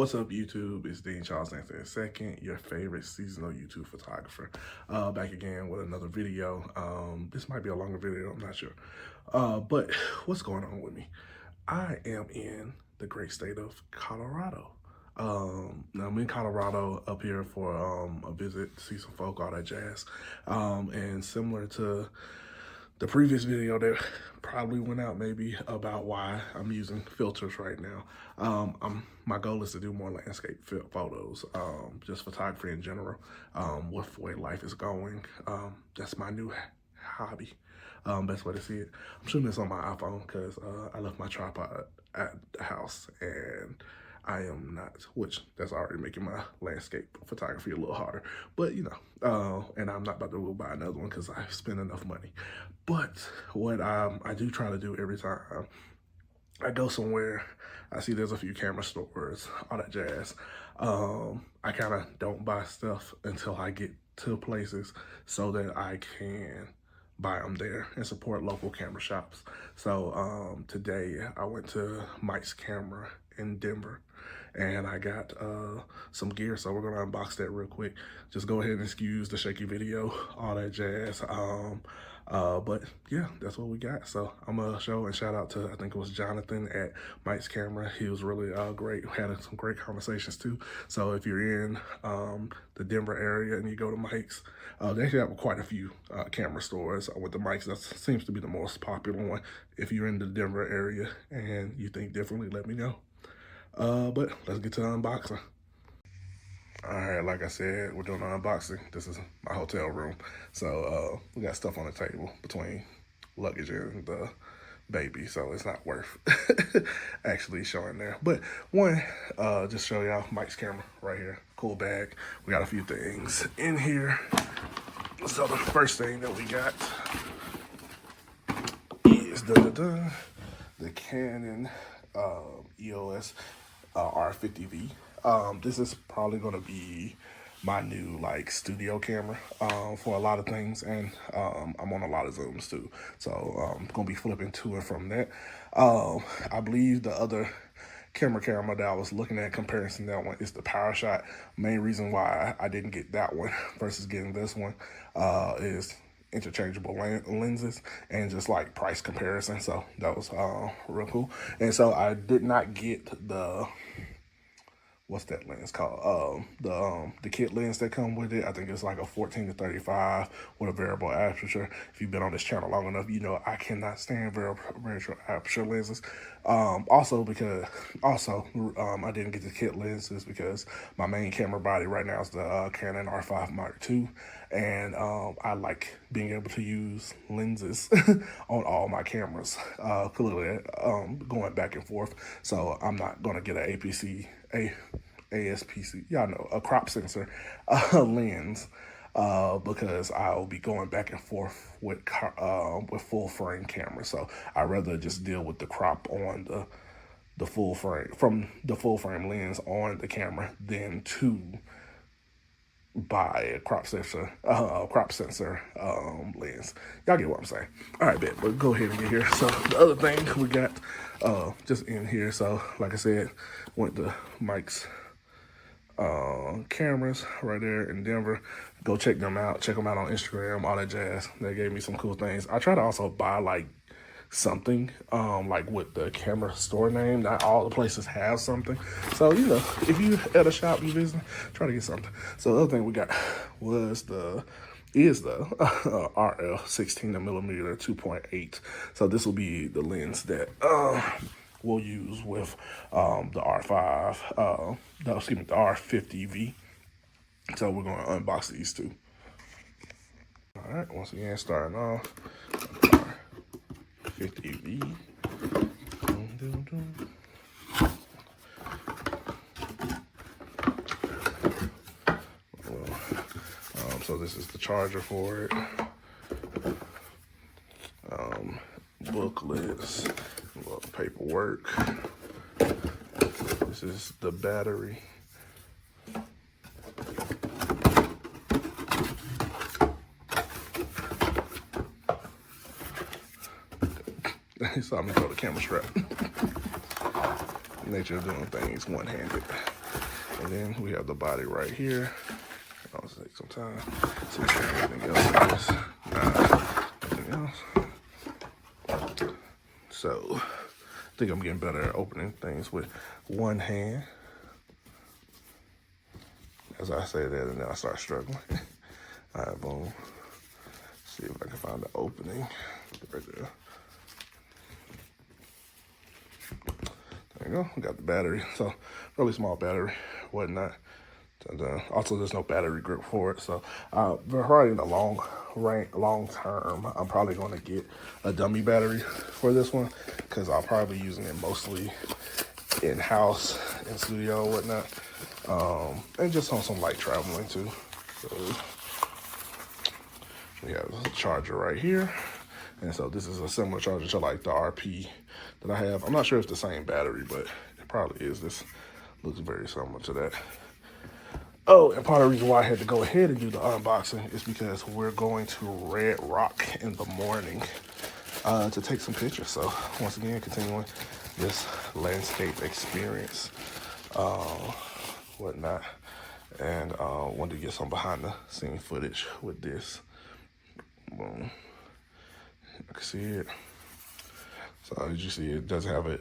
What's up, YouTube? It's Dean Charles Anthony II, your favorite seasonal YouTube photographer. Back again with another video. This might be a longer video, I'm not sure. But what's going on with me? I am in the great state of Colorado. Now I'm in Colorado up here for a visit, to see some folk, all that jazz. And similar to the previous video that probably went out maybe about why I'm using filters right now. My goal is to do more landscape photos, just photography in general, with the way life is going. That's my new hobby, best way to see it. I'm shooting this on my iPhone because I left my tripod at the house and I am not, which that's already making my landscape photography a little harder, but you know, and I'm not about to go buy another one because I spend enough money. But what I do try to do every time I go somewhere, I see there's a few camera stores, all that jazz. I kind of don't buy stuff until I get to places so that I can buy them there and support local camera shops. So today I went to Mike's Camera in Denver and I got some gear, so we're gonna unbox that real quick. Just go ahead and excuse the shaky video, all that jazz. But yeah, that's what we got. So I'm gonna show and shout out to, I think it was Jonathan at Mike's Camera. He was really great. We had some great conversations too. So if you're in the Denver area and you go to Mike's, they actually have quite a few camera stores. With the Mike's, that seems to be the most popular one. If you're in the Denver area and you think differently, let me know. But let's get to the unboxing. All right, like I said, we're doing an unboxing. This is my hotel room. So we got stuff on the table between luggage and the baby, so it's not worth actually showing there. But one, just show y'all Mike's Camera right here. Cool bag. We got a few things in here. So the first thing that we got is the Canon EOS R50V. This is probably going to be my new like studio camera for a lot of things, and I'm on a lot of zooms too, so I'm gonna be flipping to and from that. I believe the other camera that I was looking at comparison that one is the PowerShot. Main reason why I didn't get that one versus getting this one is interchangeable lenses and just like price comparison. So that was real cool. And so I did not get the, what's that lens called? The kit lens that come with it. I think it's like a 14 to 35 with a variable aperture. If you've been on this channel long enough, you know I cannot stand variable aperture lenses. Also I didn't get the kit lenses because my main camera body right now is the Canon R5 Mark II, and I like being able to use lenses on all my cameras, clearly going back and forth. So I'm not gonna get an ASPC, y'all know, a crop sensor lens, because I'll be going back and forth with full frame cameras. So I'd rather just deal with the crop on the full frame, from the full frame lens on the camera, than to buy a crop sensor lens. Y'all get what I'm saying. All right, bet, but go ahead and get here. So the other thing we got just in here, so like I said, went to Mike's cameras right there in Denver. Go check them out. Check them out on Instagram, all that jazz. They gave me some cool things. I try to also buy like something like with the camera store name. Not all the places have something, so you know, if you at a shop you visit, try to get something. So the other thing we got was the RL 16mm 2.8. So this will be the lens that we'll use with the R5, the R50V. So we're going to unbox these two. All right, once again, starting off, R50V. So this is the charger for it. Booklets, a little paperwork. This is the battery. He saw me throw the camera strap. Nature of doing things one-handed. And then we have the body right here. I'll take some time. See if there's anything else in this. Nah, nothing else. So, I think I'm getting better at opening things with one hand. As I say that, and then I start struggling. All right, boom. See if I can find the opening right there. There you go. We got the battery. So, really small battery, whatnot. And also, there's no battery grip for it. So, probably in the long term, I'm probably going to get a dummy battery for this one because I'll probably be using it mostly in-house, in studio, whatnot, and just on some light traveling too. So, we have a charger right here. And so this is a similar charger to like the RP that I have. I'm not sure if it's the same battery, but it probably is. This looks very similar to that. Oh, and part of the reason why I had to go ahead and do the unboxing is because we're going to Red Rock in the morning to take some pictures. So once again, continuing this landscape experience, whatnot. And wanted to get some behind the scene footage with this. Boom. I can see it. So as you see, it does have a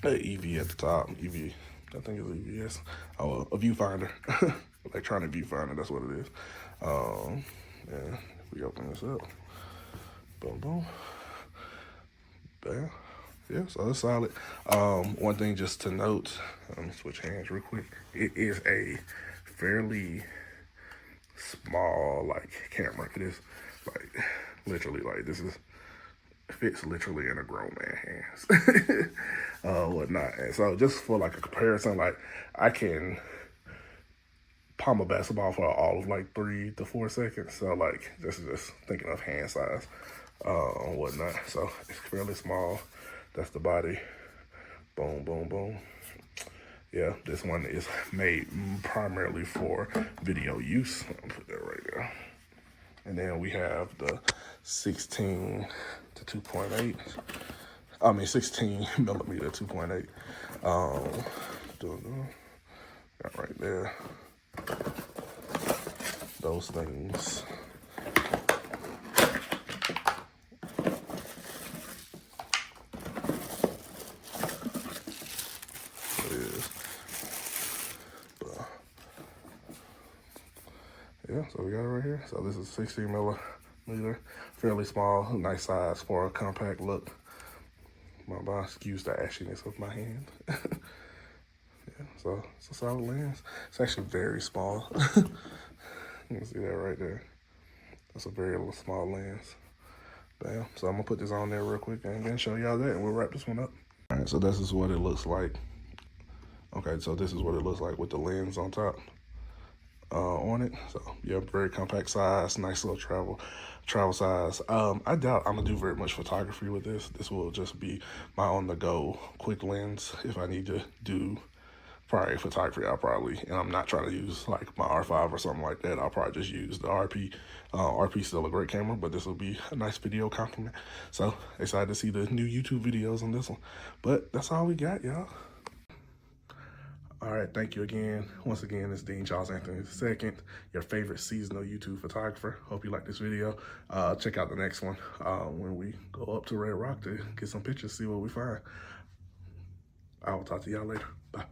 EV at the top. EV, I think it's EVS. Oh, a viewfinder, electronic viewfinder. That's what it is. And if we open this up, boom, boom, bam. Yeah, so it's solid. One thing just to note, let me switch hands real quick. It is a fairly small like camera. It is like literally like this is fits literally in a grown man hands. Whatnot. And so just for like a comparison, like I can palm a basketball for all of like 3 to 4 seconds. So like this is just thinking of hand size, whatnot. So it's fairly small. That's the body. Boom, boom, boom. Yeah, this one is made primarily for video use. I'll put that right there. And then we have the 16 to 2.8. I mean 16 millimeter 2.8. Got right there. Those things. Yeah, so we got it right here. So this is 16 millimeter, fairly small, nice size for a compact look. Excuse the ashiness of my hand. Yeah, so it's a solid lens. It's actually very small. You can see that right there. That's a very small lens. Bam. So I'm gonna put this on there real quick and then show y'all that, and we'll wrap this one up. All right, so this is what it looks like. Okay, so this is what it looks like with the lens on top. On it. So yeah, very compact size, nice little travel size. I doubt I'm gonna do very much photography with this. This will just be my on-the-go quick lens. If I need to do probably photography, and I'm not trying to use like my R5 or something like that, I'll probably just use the RP. RP's still a great camera, but this will be a nice video compliment. So excited to see the new YouTube videos on this one. But that's all we got, y'all. All right, thank you again. Once again, it's Dean Charles Anthony II, your favorite seasonal YouTube photographer. Hope you like this video. Check out the next one when we go up to Red Rock to get some pictures, see what we find. I will talk to y'all later. Bye.